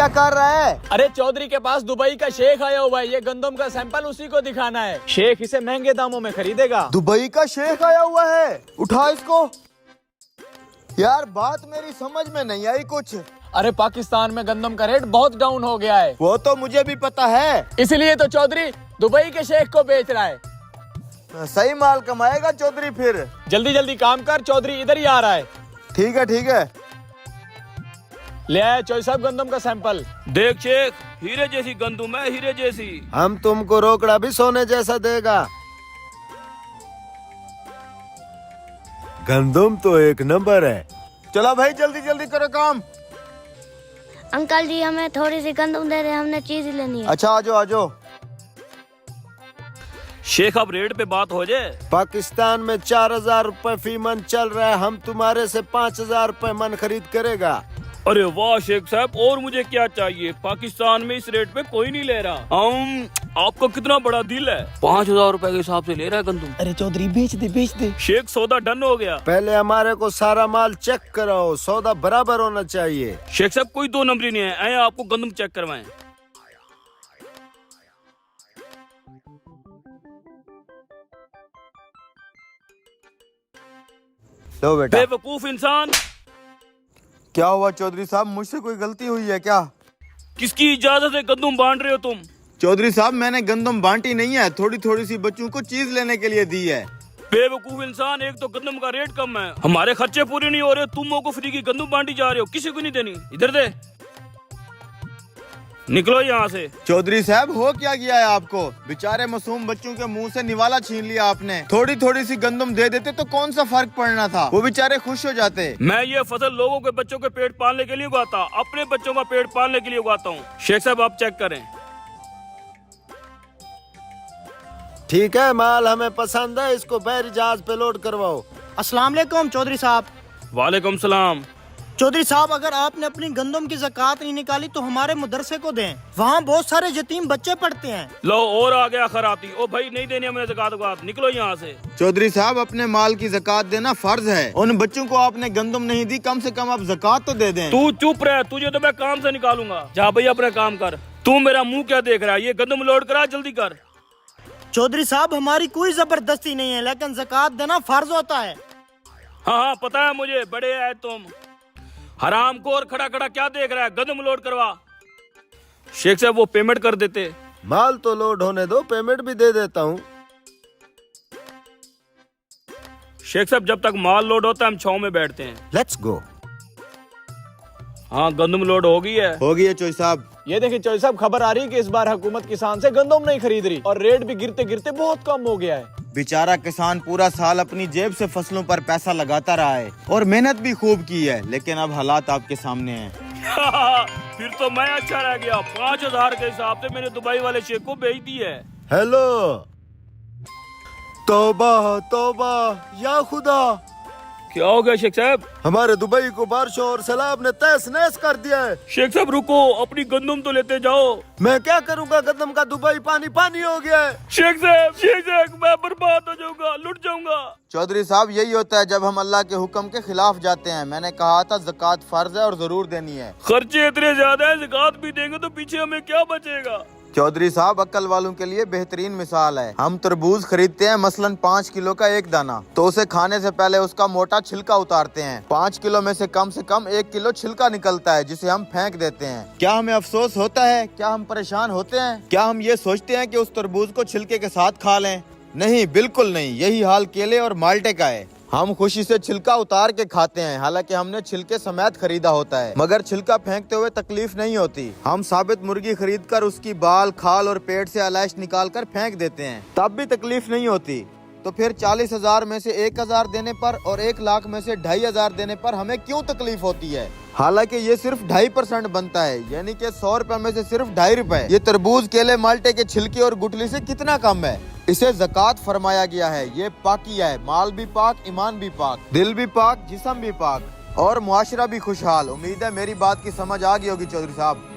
क्या कर रहा है? अरे चौधरी के पास दुबई का शेख आया हुआ है, ये गंदम का सैंपल उसी को दिखाना है। शेख इसे महंगे दामों में खरीदेगा। दुबई का शेख आया हुआ है, उठा इसको। यार बात मेरी समझ में नहीं आई कुछ। अरे पाकिस्तान में गंदम का रेट बहुत डाउन हो गया है। वो तो मुझे भी पता है, इसलिए तो चौधरी दुबई के शेख को बेच रहा है। सही माल कमाएगा चौधरी फिर। जल्दी जल्दी काम कर, चौधरी इधर ही आ रहा है। ठीक है ठीक है। ले आए चौधरी साहब गंदम का सैंपल। देख शेख, हीरे जैसी गंदम है, हीरे जैसी। हम तुमको रोकड़ा भी सोने जैसा देगा। गंदम तो एक नंबर है। चलो भाई जल्दी जल्दी करो काम। अंकल जी हमें थोड़ी सी गंदम दे रहे, हमने चीज लेनी है। अच्छा आजो आजो। शेख अब रेट पे बात हो जाए। पाकिस्तान में 4000 रुपए फी मन चल रहा है, हम तुम्हारे से 5000 रुपए मन खरीद करेगा। अरे वाह शेख साहब, और मुझे क्या चाहिए। पाकिस्तान में इस रेट पे कोई नहीं ले रहा। आपका कितना बड़ा दिल है, 5000 रुपए के हिसाब से ले रहा है गंदम। अरे चौधरी बेच दे। शेख सौदा डन हो गया। पहले हमारे को सारा माल चेक कराओ, सौदा बराबर होना चाहिए। शेख साहब कोई दो नंबरी नहीं है, आए आपको गंदम चेक करवाएं। लो बेटा। बेवकूफ इंसान, क्या हुआ चौधरी साहब, मुझसे कोई गलती हुई है क्या? किसकी इजाजत से गंदम बांट रहे हो तुम? चौधरी साहब मैंने गंदम बांटी नहीं है, थोड़ी थोड़ी सी बच्चों को चीज लेने के लिए दी है। बेवकूफ इंसान, एक तो गंदम का रेट कम है, हमारे खर्चे पूरे नहीं हो रहे, तुम लोगों को फ्री की गंदम बांटी जा रहे हो। किसी को नहीं देनी, इधर दे, निकलो यहाँ से। चौधरी साहब हो क्या गया है आपको? बेचारे मासूम बच्चों के मुंह से निवाला छीन लिया आपने। थोड़ी थोड़ी सी गंदम दे देते तो कौन सा फर्क पड़ना था, वो बेचारे खुश हो जाते। मैं ये फसल लोगों के बच्चों के पेट पालने के लिए उगाता, अपने बच्चों का पेट पालने के लिए उगाता हूँ। शेख साहब आप चेक करें। ठीक है, माल हमें पसंद है, इसको बहरी जहाज पे लोड करवाओ। अस्सलाम वालेकुम चौधरी साहब। वालेकुम सलाम। चौधरी साहब अगर आपने अपनी गंदम की ज़कात नहीं निकाली तो हमारे मदरसे को दें, वहाँ बहुत सारे यतीम बच्चे पढ़ते हैं। लो और आ गया खराती। ओ भाई नहीं देनी हमें ज़कात वकात, निकलो यहाँ से। चौधरी साहब अपने माल की ज़कात देना फर्ज है, उन बच्चों को आपने गंदम नहीं दी, कम से कम आप ज़कात तो दे दें। तू चुप रह, तुझे तो मैं काम से निकालूंगा। जा भाई अपना काम कर। तू मेरा मुंह क्या देख रहा है, ये गंदम लोड करा, जल्दी कर। चौधरी साहब हमारी कोई जबरदस्ती नहीं है, लेकिन ज़कात देना फर्ज होता है। हाँ पता है मुझे, बड़े है तुम। हराम को और खड़ा खड़ा क्या देख रहा है, गंदम लोड करवा। शेख साहब वो पेमेंट कर देते। माल तो लोड होने दो, पेमेंट भी दे देता हूँ। शेख साहब जब तक माल लोड होता है हम छाव में बैठते हैं। Let's go. हाँ गंदम लोड हो गई है। हो गई है चौधरी साहब। ये देखिए चौधरी साहब, खबर आ रही है कि इस बार हुकूमत किसान से गंदम नहीं खरीद रही और रेट भी गिरते गिरते बहुत कम हो गया है। बेचारा किसान पूरा साल अपनी जेब से फसलों पर पैसा लगाता रहा है और मेहनत भी खूब की है, लेकिन अब हालात आपके सामने हैं। फिर तो मैं अच्छा रह गया। 5000 के हिसाब से मैंने दुबई वाले शेख को बेच दी है। हेलो, तौबा तौबा या खुदा। क्या हो गया शेख साहब? हमारे दुबई को बारिशों और सैलाब ने तहस नहस कर दिया है। शेख साहब रुको, अपनी गंदम तो लेते जाओ। मैं क्या करूंगा, गंदम का दुबई पानी पानी हो गया है। शेख साहब मैं बर्बाद हो जाऊंगा, लुट जाऊंगा। चौधरी साहब यही होता है जब हम अल्लाह के हुक्म के खिलाफ जाते हैं। मैंने कहा था ज़कात फर्ज है और जरूर देनी है। खर्चे इतने ज्यादा है, ज़कात भी देंगे तो पीछे हमें क्या बचेगा। चौधरी साहब अक्ल वालों के लिए बेहतरीन मिसाल है। हम तरबूज खरीदते हैं मसलन 5 किलो का एक दाना, तो उसे खाने से पहले उसका मोटा छिलका उतारते हैं। 5 किलो में से कम 1 किलो छिलका निकलता है, जिसे हम फेंक देते हैं। क्या हमें अफसोस होता है? क्या हम परेशान होते हैं? क्या हम ये सोचते हैं कि उस तरबूज को छिलके के साथ खा लें? नहीं, बिल्कुल नहीं। यही हाल केले और माल्टे का है। हम खुशी से छिलका उतार के खाते हैं, हालांकि हमने छिलके समेत खरीदा होता है, मगर छिलका फेंकते हुए तकलीफ नहीं होती। हम साबित मुर्गी खरीद कर उसकी बाल, खाल और पेट से आलाइश निकाल कर फेंक देते हैं, तब भी तकलीफ नहीं होती। तो फिर 40,000 में से 1,000 देने पर और 1 लाख में से 2,500 देने पर हमें क्यों तकलीफ होती है? हालांकि ये सिर्फ 2.5% बनता है, यानी कि 100 रुपए में से सिर्फ 2.5 रुपए। ये तरबूज, केले, माल्टे के छिलके और गुठली से कितना कम है। इसे ज़कात फरमाया गया है। ये पाकिया है, माल भी पाक, ईमान भी पाक, दिल भी पाक, जिस्म भी पाक और मुआशरा भी खुशहाल। उम्मीद है मेरी बात की समझ आ गई होगी चौधरी साहब।